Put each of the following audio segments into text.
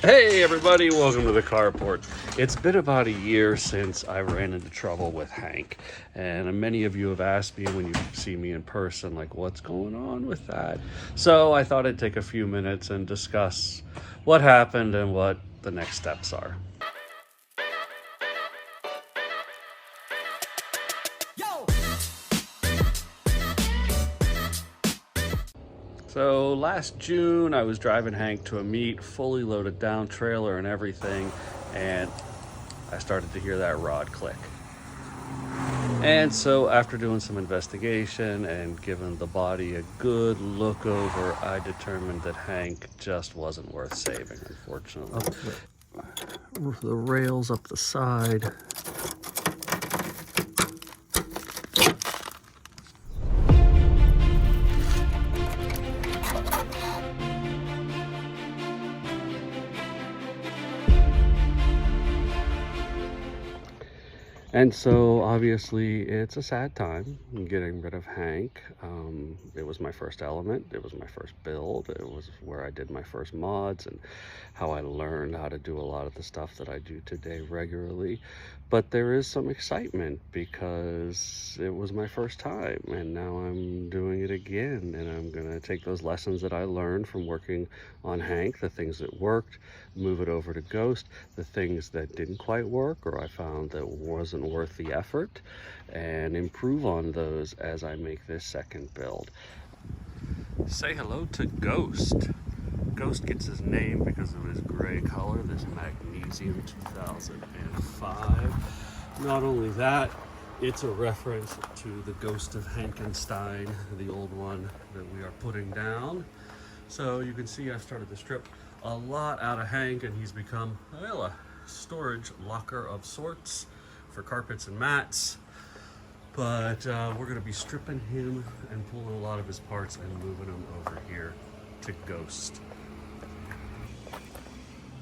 Hey everybody, welcome to the carport. It's been about a year since I ran into trouble with Hank, and many of you have asked me when you see me in person, like, what's going on with that? So I thought I'd take a few minutes and discuss what happened and what the next steps are. So last June, I was driving Hank to a meet, fully loaded down, trailer and everything, and I started to hear that rod click. And so after doing some investigation and giving the body a good look over, I determined that Hank just wasn't worth saving, unfortunately. Up the rails up the side. And so obviously it's a sad time getting rid of Hank. It was my first element, it was my first build, it was where I did my first mods and how I learned how to do a lot of the stuff that I do today regularly. But there is some excitement because it was my first time and now I'm doing it again, and I'm gonna take those lessons that I learned from working on Hank, the things that worked, move it over to Ghost, the things that didn't quite work or I found that wasn't worth the effort, and improve on those as I make this second build. Say hello to Ghost. Ghost gets his name because of his gray color, this magnesium 2005. Not only that, it's a reference to the Ghost of Hankenstein, the old one that we are putting down. So you can see I've started to strip a lot out of Hank, and he's become, well, a storage locker of sorts for carpets and mats. But we're going to be stripping him and pulling a lot of his parts and moving them over here to Ghost.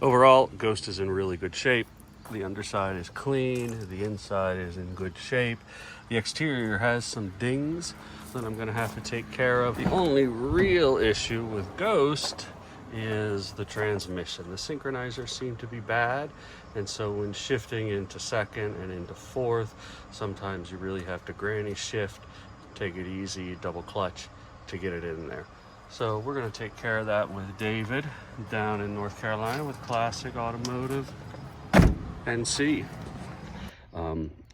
Overall, Ghost is in really good shape. The underside is clean, the inside is in good shape. The exterior has some dings that I'm gonna have to take care of. The only real issue with Ghost is the transmission. The synchronizers seem to be bad, and so when shifting into second and into fourth, sometimes you really have to granny shift, take it easy, double clutch to get it in there. So we're going to take care of that with David down in North Carolina with Classic Automotive NC.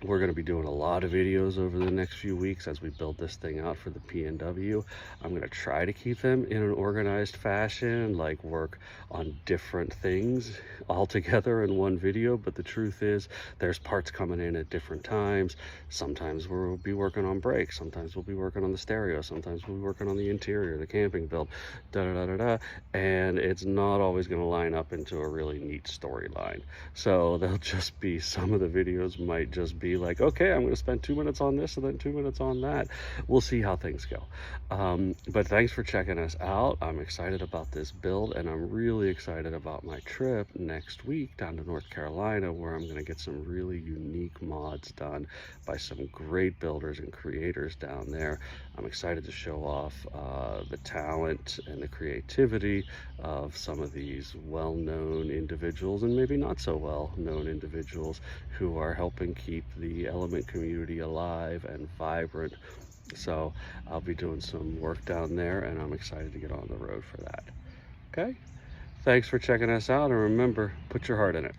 We're going to be doing a lot of videos over the next few weeks as we build this thing out for the PNW. I'm going to try to keep them in an organized fashion, like work on different things all together in one video. But the truth is there's parts coming in at different times. Sometimes we'll be working on brakes, sometimes we'll be working on the stereo, sometimes we'll be working on the interior, the camping build, and it's not always going to line up into a really neat storyline. So they'll just be, some of the videos might just be like, okay, I'm going to spend 2 minutes on this and then 2 minutes on that. We'll see how things go. But thanks for checking us out. I'm excited about this build, and I'm really excited about my trip next week down to North Carolina, where I'm going to get some really unique mods done by some great builders and creators down there. I'm excited to show off the talent and the creativity of some of these well-known individuals and maybe not so well-known individuals who are helping keep the element community alive and vibrant. So I'll be doing some work down there, and I'm excited to get on the road for that. Okay, thanks for checking us out, and remember, put your heart in it.